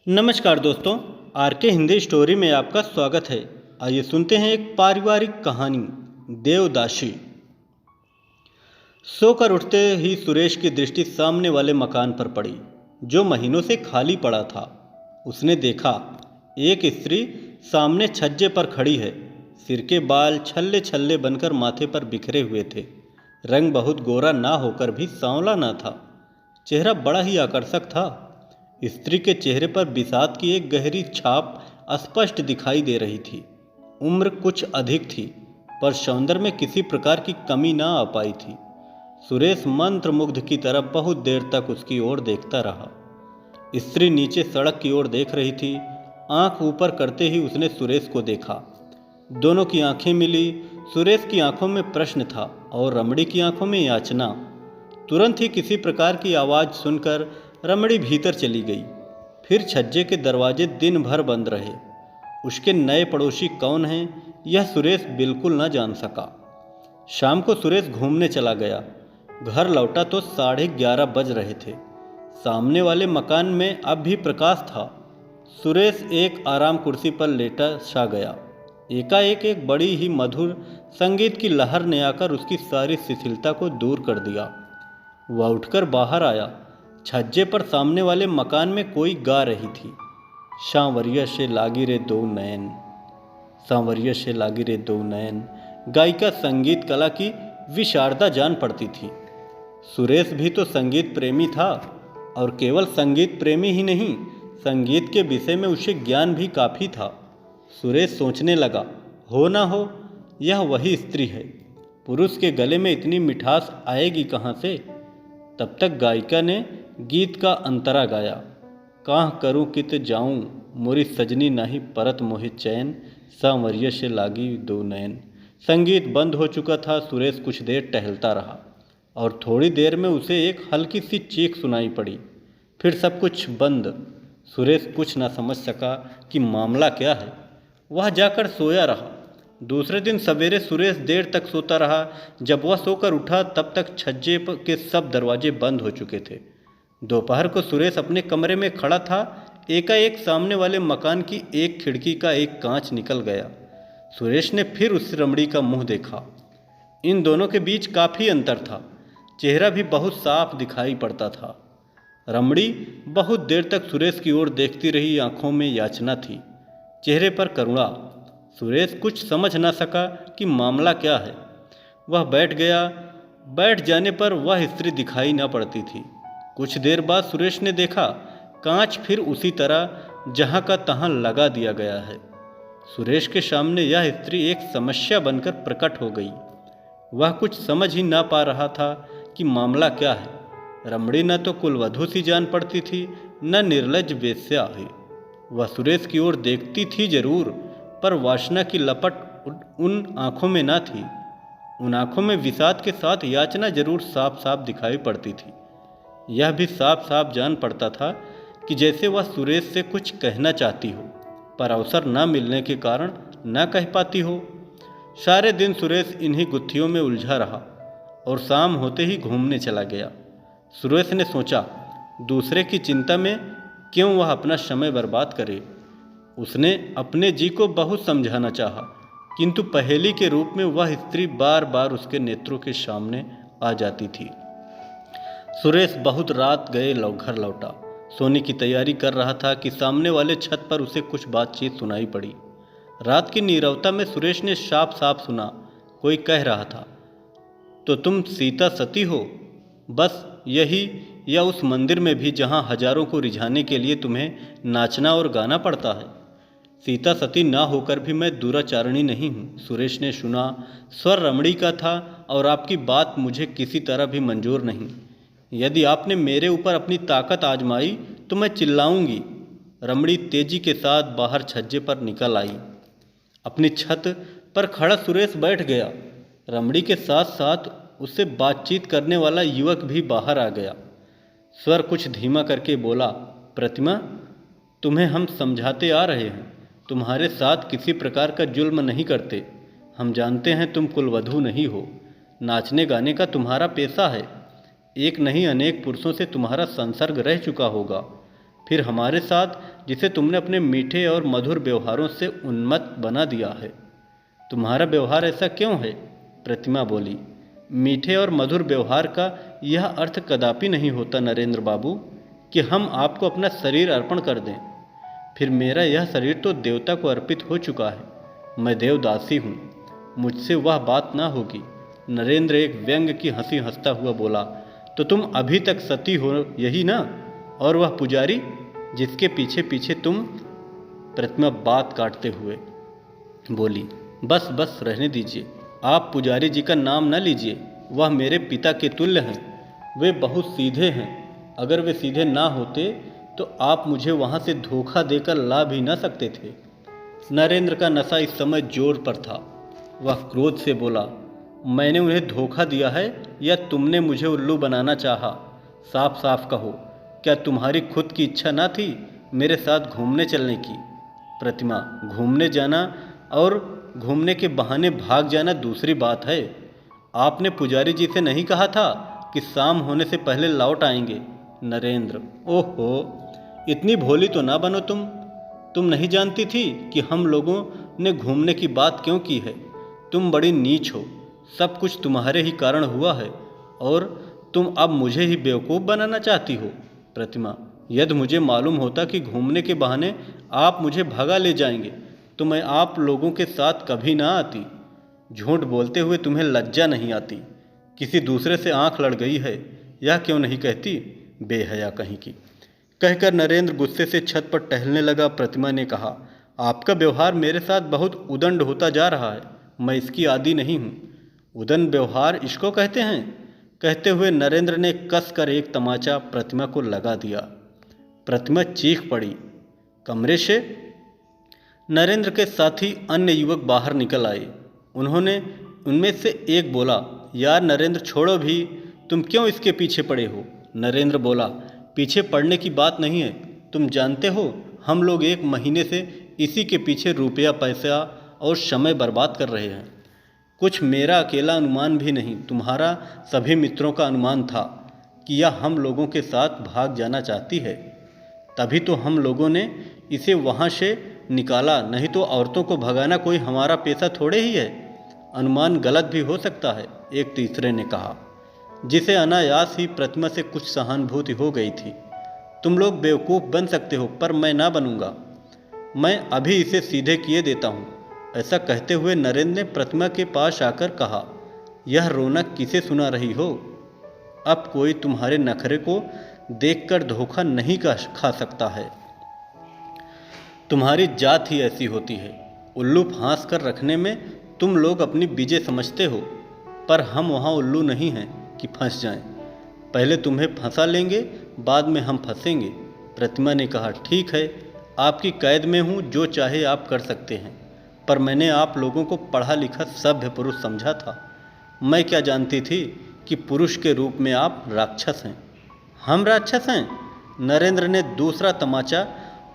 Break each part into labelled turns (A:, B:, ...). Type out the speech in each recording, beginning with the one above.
A: नमस्कार दोस्तों, आर के हिंदी स्टोरी में आपका स्वागत है। आइए सुनते हैं एक पारिवारिक कहानी, देवदासी। सोकर उठते ही सुरेश की दृष्टि सामने वाले मकान पर पड़ी, जो महीनों से खाली पड़ा था। उसने देखा, एक स्त्री सामने छज्जे पर खड़ी है। सिर के बाल छल्ले छल्ले बनकर माथे पर बिखरे हुए थे। रंग बहुत गोरा ना होकर भी सांवला ना था। चेहरा बड़ा ही आकर्षक था। स्त्री के चेहरे पर विषाद की एक गहरी छाप स्पष्ट दिखाई दे रही थी। उम्र कुछ अधिक थी, पर सौंदर्य में किसी प्रकार की कमी ना आ पाई थी। सुरेश मंत्रमुग्ध की तरह बहुत देर तक उसकी ओर देखता रहा। स्त्री नीचे सड़क की ओर देख रही थी। आंख ऊपर करते ही उसने सुरेश को देखा। दोनों की आंखें मिली। सुरेश की आंखों में प्रश्न था और रमणी की आंखों में याचना। तुरंत ही किसी प्रकार की आवाज़ सुनकर रमणी भीतर चली गई। फिर छज्जे के दरवाजे दिन भर बंद रहे। उसके नए पड़ोसी कौन हैं, यह सुरेश बिल्कुल न जान सका। शाम को सुरेश घूमने चला गया। घर लौटा तो 11:30 बज रहे थे। सामने वाले मकान में अब भी प्रकाश था। सुरेश एक आराम कुर्सी पर लेटा सा गया। एकाएक एक बड़ी ही मधुर संगीत की लहर ने आकर उसकी सारी शिथिलता को दूर कर दिया। वह उठकर बाहर आया। छज्जे पर सामने वाले मकान में कोई गा रही थी, सांवरिया से लागी रे दो नैन, सांवरिया से लागी रे दो नैन। गायिका संगीत कला की विशारदा जान पड़ती थी। सुरेश भी तो संगीत प्रेमी था, और केवल संगीत प्रेमी ही नहीं, संगीत के विषय में उसे ज्ञान भी काफ़ी था। सुरेश सोचने लगा, हो ना हो यह वही स्त्री है। पुरुष के गले में इतनी मिठास आएगी कहाँ से। तब तक गायिका ने गीत का अंतरा गाया। काह करूं कित जाऊं, मोरी सजनी नाही परत मोहि चैन, सांवरिया से लागी दो नैन। संगीत बंद हो चुका था। सुरेश कुछ देर टहलता रहा, और थोड़ी देर में उसे एक हल्की सी चीख सुनाई पड़ी। फिर सब कुछ बंद। सुरेश कुछ न समझ सका कि मामला क्या है। वह जाकर सोया रहा। दूसरे दिन सवेरे सुरेश देर तक सोता रहा। जब वह सोकर उठा तब तक छज्जे के सब दरवाजे बंद हो चुके थे। दोपहर को सुरेश अपने कमरे में खड़ा था। एकाएक सामने वाले मकान की एक खिड़की का एक कांच निकल गया। सुरेश ने फिर उस रमणी का मुंह देखा। इन दोनों के बीच काफ़ी अंतर था। चेहरा भी बहुत साफ दिखाई पड़ता था। रमणी बहुत देर तक सुरेश की ओर देखती रही। आंखों में याचना थी, चेहरे पर करुणा। सुरेश कुछ समझ ना सका कि मामला क्या है। वह बैठ गया। बैठ जाने पर वह स्त्री दिखाई न पड़ती थी। कुछ देर बाद सुरेश ने देखा, कांच फिर उसी तरह जहां का तहां लगा दिया गया है। सुरेश के सामने यह स्त्री एक समस्या बनकर प्रकट हो गई। वह कुछ समझ ही ना पा रहा था कि मामला क्या है। रमणी न तो कुलवधू सी जान पड़ती थी, न निर्लज वेश्या है। वह सुरेश की ओर देखती थी जरूर, पर वासना की लपट उन आँखों में न थी। उन आँखों में विषाद के साथ याचना जरूर साफ साफ दिखाई पड़ती थी। यह भी साफ साफ जान पड़ता था कि जैसे वह सुरेश से कुछ कहना चाहती हो, पर अवसर न मिलने के कारण न कह पाती हो। सारे दिन सुरेश इन्हीं गुत्थियों में उलझा रहा, और शाम होते ही घूमने चला गया। सुरेश ने सोचा, दूसरे की चिंता में क्यों वह अपना समय बर्बाद करे। उसने अपने जी को बहुत समझाना चाहा, किंतु पहेली के रूप में वह स्त्री बार बार उसके नेत्रों के सामने आ जाती थी। सुरेश बहुत रात गए घर लौटा। सोने की तैयारी कर रहा था कि सामने वाले छत पर उसे कुछ बातचीत सुनाई पड़ी। रात की नीरवता में सुरेश ने साफ साफ सुना, कोई कह रहा था, तो तुम सीता सती हो? बस यही, या उस मंदिर में भी जहाँ हजारों को रिझाने के लिए तुम्हें नाचना और गाना पड़ता है? सीता सती ना होकर भी मैं दुराचारणी नहीं हूँ। सुरेश ने सुना, स्वर रमणी का था, और आपकी बात मुझे किसी तरह भी मंजूर नहीं। यदि आपने मेरे ऊपर अपनी ताकत आजमाई तो मैं चिल्लाऊंगी। रमणी तेजी के साथ बाहर छज्जे पर निकल आई। अपनी छत पर खड़ा सुरेश बैठ गया। रमणी के साथ साथ उससे बातचीत करने वाला युवक भी बाहर आ गया। स्वर कुछ धीमा करके बोला, प्रतिमा, तुम्हें हम समझाते आ रहे हैं, तुम्हारे साथ किसी प्रकार का जुल्म नहीं करते। हम जानते हैं तुम कुलवधू नहीं हो। नाचने गाने का तुम्हारा पेशा है। एक नहीं अनेक पुरुषों से तुम्हारा संसर्ग रह चुका होगा। फिर हमारे साथ, जिसे तुमने अपने मीठे और मधुर व्यवहारों से उन्मत्त बना दिया है। तुम्हारा व्यवहार ऐसा क्यों है? प्रतिमा बोली। मीठे और मधुर व्यवहार का यह अर्थ कदापि नहीं होता नरेंद्र बाबू कि हम आपको अपना शरीर अर्पण कर दें। फिर मेरा यह शरीर तो देवता को अर्पित हो चुका है। मैं देवदासी हूँ, मुझसे वह बात ना होगी। नरेंद्र एक व्यंग की हंसी हंसता हुआ बोला। तो तुम अभी तक सती हो, यही ना? और वह पुजारी जिसके पीछे पीछे तुम? प्रतिमा बात काटते हुए बोली। बस बस रहने दीजिए, आप पुजारी जी का नाम न लीजिए। वह मेरे पिता के तुल्य हैं। वे बहुत सीधे हैं। अगर वे सीधे ना होते तो आप मुझे वहाँ से धोखा देकर ला भी ना सकते थे। नरेंद्र का नशा इस समय जोर पर था। वह क्रोध से बोला, मैंने उन्हें धोखा दिया है या तुमने मुझे उल्लू बनाना चाहा? साफ साफ कहो, क्या तुम्हारी खुद की इच्छा ना थी मेरे साथ घूमने चलने की? प्रतिमा, घूमने जाना और घूमने के बहाने भाग जाना दूसरी बात है। आपने पुजारी जी से नहीं कहा था कि शाम होने से पहले लौट आएंगे? नरेंद्र, ओहो, इतनी भोली तो ना बनो तुम नहीं जानती थी कि हम लोगों ने घूमने की बात क्यों की है? तुम बड़ी नीच हो। सब कुछ तुम्हारे ही कारण हुआ है और तुम अब मुझे ही बेवकूफ़ बनाना चाहती हो। प्रतिमा, यदि मुझे मालूम होता कि घूमने के बहाने आप मुझे भगा ले जाएंगे तो मैं आप लोगों के साथ कभी ना आती। झूठ बोलते हुए तुम्हें लज्जा नहीं आती? किसी दूसरे से आंख लड़ गई है, यह क्यों नहीं कहती? बेहया कहीं की। कहकर नरेंद्र गुस्से से छत पर टहलने लगा। प्रतिमा ने कहा, आपका व्यवहार मेरे साथ बहुत उदंड होता जा रहा है। मैं इसकी आदी नहीं हूँ। उदंड व्यवहार इसको कहते हैं? कहते हुए नरेंद्र ने कस कर एक तमाचा प्रतिमा को लगा दिया। प्रतिमा चीख पड़ी। कमरे से नरेंद्र के साथी अन्य युवक बाहर निकल आए। उनमें से एक बोला, यार नरेंद्र छोड़ो भी, तुम क्यों इसके पीछे पड़े हो? नरेंद्र बोला, पीछे पड़ने की बात नहीं है। तुम जानते हो हम लोग 1 महीने से इसी के पीछे रुपया पैसा और समय बर्बाद कर रहे हैं। कुछ मेरा अकेला अनुमान भी नहीं, तुम्हारा सभी मित्रों का अनुमान था कि यह हम लोगों के साथ भाग जाना चाहती है। तभी तो हम लोगों ने इसे वहाँ से निकाला, नहीं तो औरतों को भगाना कोई हमारा पेशा थोड़े ही है। अनुमान गलत भी हो सकता है, एक तीसरे ने कहा, जिसे अनायास ही प्रतिमा से कुछ सहानुभूति हो गई थी। तुम लोग बेवकूफ़ बन सकते हो पर मैं ना बनूंगा। मैं अभी इसे सीधे किए देता हूँ। ऐसा कहते हुए नरेंद्र ने प्रतिमा के पास आकर कहा, यह रोना किसे सुना रही हो? अब कोई तुम्हारे नखरे को देखकर धोखा नहीं खा सकता है। तुम्हारी जात ही ऐसी होती है। उल्लू फांस कर रखने में तुम लोग अपनी विजय समझते हो, पर हम वहाँ उल्लू नहीं हैं कि फंस जाएं। पहले तुम्हें फंसा लेंगे, बाद में हम फंसेंगे। प्रतिमा ने कहा, ठीक है, आपकी कैद में हूँ, जो चाहे आप कर सकते हैं, पर मैंने आप लोगों को पढ़ा लिखा सभ्य पुरुष समझा था। मैं क्या जानती थी कि पुरुष के रूप में आप राक्षस हैं। हम राक्षस हैं? नरेंद्र ने दूसरा तमाचा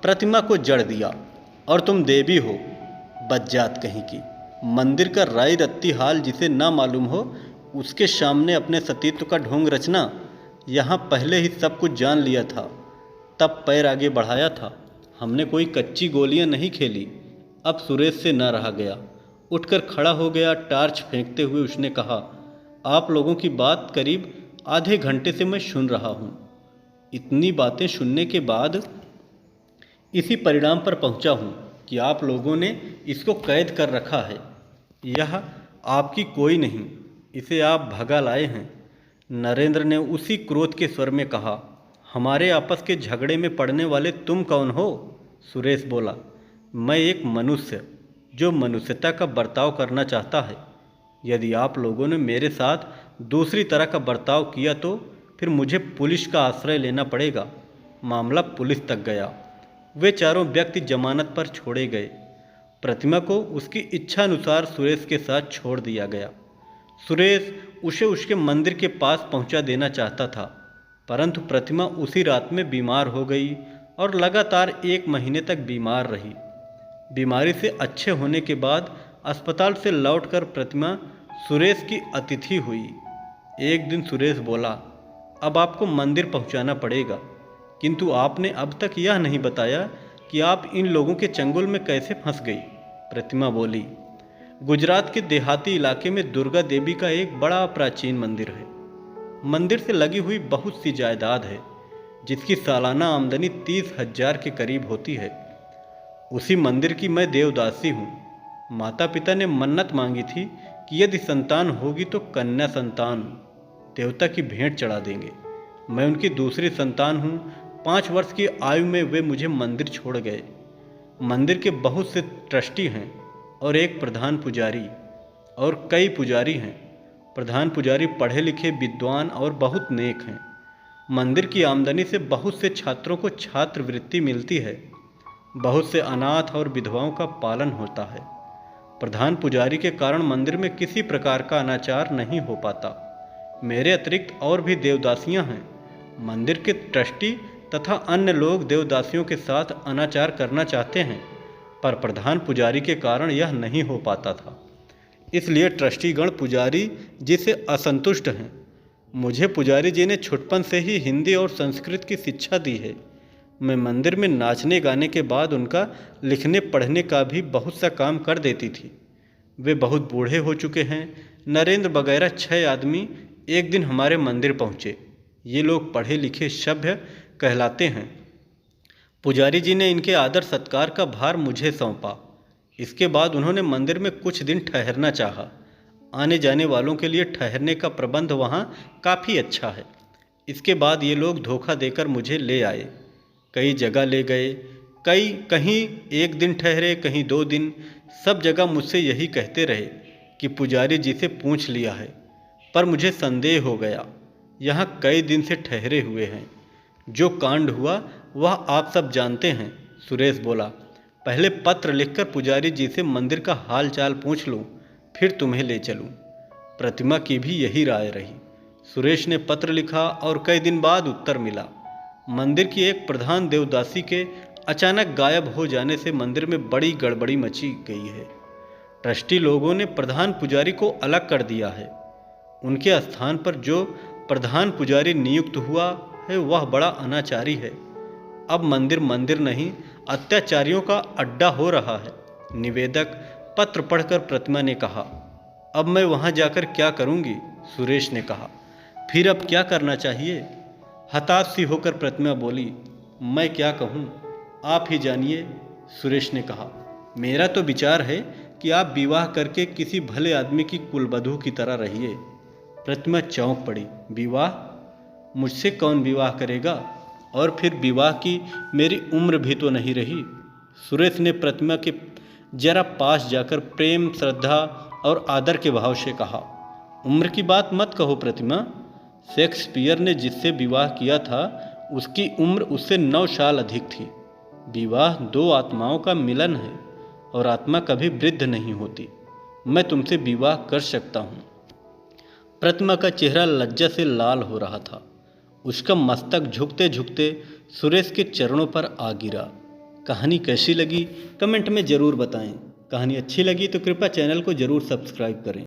A: प्रतिमा को जड़ दिया। और तुम देवी हो, बज्जात कहीं की। मंदिर का राई रत्ती हाल जिसे ना मालूम हो, उसके सामने अपने सतीत्व का ढोंग रचना। यहाँ पहले ही सब कुछ जान लिया था, तब पैर आगे बढ़ाया था। हमने कोई कच्ची गोलियाँ नहीं खेली। अब सुरेश से न रहा गया। उठकर खड़ा हो गया। टार्च फेंकते हुए उसने कहा, आप लोगों की बात करीब आधे घंटे से मैं सुन रहा हूँ। इतनी बातें सुनने के बाद इसी परिणाम पर पहुँचा हूँ कि आप लोगों ने इसको कैद कर रखा है। यह आपकी कोई नहीं, इसे आप भगा लाए हैं। नरेंद्र ने उसी क्रोध के स्वर में कहा, हमारे आपस के झगड़े में पड़ने वाले तुम कौन हो? सुरेश बोला, मैं एक मनुष्य जो मनुष्यता का बर्ताव करना चाहता है। यदि आप लोगों ने मेरे साथ दूसरी तरह का बर्ताव किया तो फिर मुझे पुलिस का आश्रय लेना पड़ेगा। मामला पुलिस तक गया। वे चारों व्यक्ति जमानत पर छोड़े गए। प्रतिमा को उसकी इच्छा अनुसार सुरेश के साथ छोड़ दिया गया। सुरेश उसे उसके मंदिर के पास पहुंचा देना चाहता था, परंतु प्रतिमा उसी रात में बीमार हो गई और लगातार 1 महीने तक बीमार रही। बीमारी से अच्छे होने के बाद अस्पताल से लौटकर प्रतिमा सुरेश की अतिथि हुई। एक दिन सुरेश बोला, अब आपको मंदिर पहुंचाना पड़ेगा। किंतु आपने अब तक यह नहीं बताया कि आप इन लोगों के चंगुल में कैसे फंस गई। प्रतिमा बोली, गुजरात के देहाती इलाके में दुर्गा देवी का एक बड़ा प्राचीन मंदिर है। मंदिर से लगी हुई बहुत सी जायदाद है, जिसकी सालाना आमदनी 30,000 के करीब होती है। उसी मंदिर की मैं देवदासी हूँ। माता पिता ने मन्नत मांगी थी कि यदि संतान होगी तो कन्या संतान देवता की भेंट चढ़ा देंगे। मैं उनकी दूसरी संतान हूँ। 5 वर्ष की आयु में वे मुझे मंदिर छोड़ गए। मंदिर के बहुत से ट्रस्टी हैं और एक प्रधान पुजारी और कई पुजारी हैं। प्रधान पुजारी पढ़े लिखे विद्वान और बहुत नेक हैं। मंदिर की आमदनी से बहुत से छात्रों को छात्रवृत्ति मिलती है। बहुत से अनाथ और विधवाओं का पालन होता है। प्रधान पुजारी के कारण मंदिर में किसी प्रकार का अनाचार नहीं हो पाता। मेरे अतिरिक्त और भी देवदासियां हैं। मंदिर के ट्रस्टी तथा अन्य लोग देवदासियों के साथ अनाचार करना चाहते हैं, पर प्रधान पुजारी के कारण यह नहीं हो पाता था। इसलिए ट्रस्टीगण पुजारी जी से असंतुष्ट हैं। मुझे पुजारी जी ने छुटपन से ही हिंदी और संस्कृत की शिक्षा दी है। मैं मंदिर में नाचने गाने के बाद उनका लिखने पढ़ने का भी बहुत सा काम कर देती थी। वे बहुत बूढ़े हो चुके हैं। नरेंद्र वगैरह 6 आदमी एक दिन हमारे मंदिर पहुँचे। ये लोग पढ़े लिखे सभ्य कहलाते हैं। पुजारी जी ने इनके आदर सत्कार का भार मुझे सौंपा। इसके बाद उन्होंने मंदिर में कुछ दिन ठहरना चाहा। आने जाने वालों के लिए ठहरने का प्रबंध वहाँ काफ़ी अच्छा है। इसके बाद ये लोग धोखा देकर मुझे ले आए। कई जगह ले गए, कहीं 1 दिन ठहरे, कहीं 2 दिन। सब जगह मुझसे यही कहते रहे कि पुजारी जी से पूछ लिया है, पर मुझे संदेह हो गया। यहाँ कई दिन से ठहरे हुए हैं। जो कांड हुआ वह आप सब जानते हैं। सुरेश बोला, पहले पत्र लिखकर पुजारी जी से मंदिर का हाल चाल पूछ लूँ, फिर तुम्हें ले चलूँ। प्रतिमा की भी यही राय रही। सुरेश ने पत्र लिखा और कई दिन बाद उत्तर मिला। मंदिर की एक प्रधान देवदासी के अचानक गायब हो जाने से मंदिर में बड़ी गड़बड़ी मची गई है। ट्रस्टी लोगों ने प्रधान पुजारी को अलग कर दिया है। उनके स्थान पर जो प्रधान पुजारी नियुक्त हुआ है वह बड़ा अनाचारी है। अब मंदिर नहीं, अत्याचारियों का अड्डा हो रहा है। निवेदक पत्र पढ़कर प्रतिमा ने कहा, अब मैं वहाँ जाकर क्या करूँगी? सुरेश ने कहा, फिर अब क्या करना चाहिए? हताश सी होकर प्रतिमा बोली, मैं क्या कहूँ, आप ही जानिए। सुरेश ने कहा, मेरा तो विचार है कि आप विवाह करके किसी भले आदमी की कुलवधू की तरह रहिए। प्रतिमा चौंक पड़ी। विवाह? मुझसे कौन विवाह करेगा? और फिर विवाह की मेरी उम्र भी तो नहीं रही। सुरेश ने प्रतिमा के जरा पास जाकर प्रेम, श्रद्धा और आदर के भाव से कहा, उम्र की बात मत कहो प्रतिमा। शेक्सपियर ने जिससे विवाह किया था उसकी उम्र उससे 9 साल अधिक थी। विवाह 2 आत्माओं का मिलन है और आत्मा कभी वृद्ध नहीं होती। मैं तुमसे विवाह कर सकता हूँ। प्रतिमा का चेहरा लज्जा से लाल हो रहा था। उसका मस्तक झुकते झुकते सुरेश के चरणों पर आ गिरा। कहानी कैसी लगी कमेंट में ज़रूर बताएं। कहानी अच्छी लगी तो कृपया चैनल को ज़रूर सब्सक्राइब करें।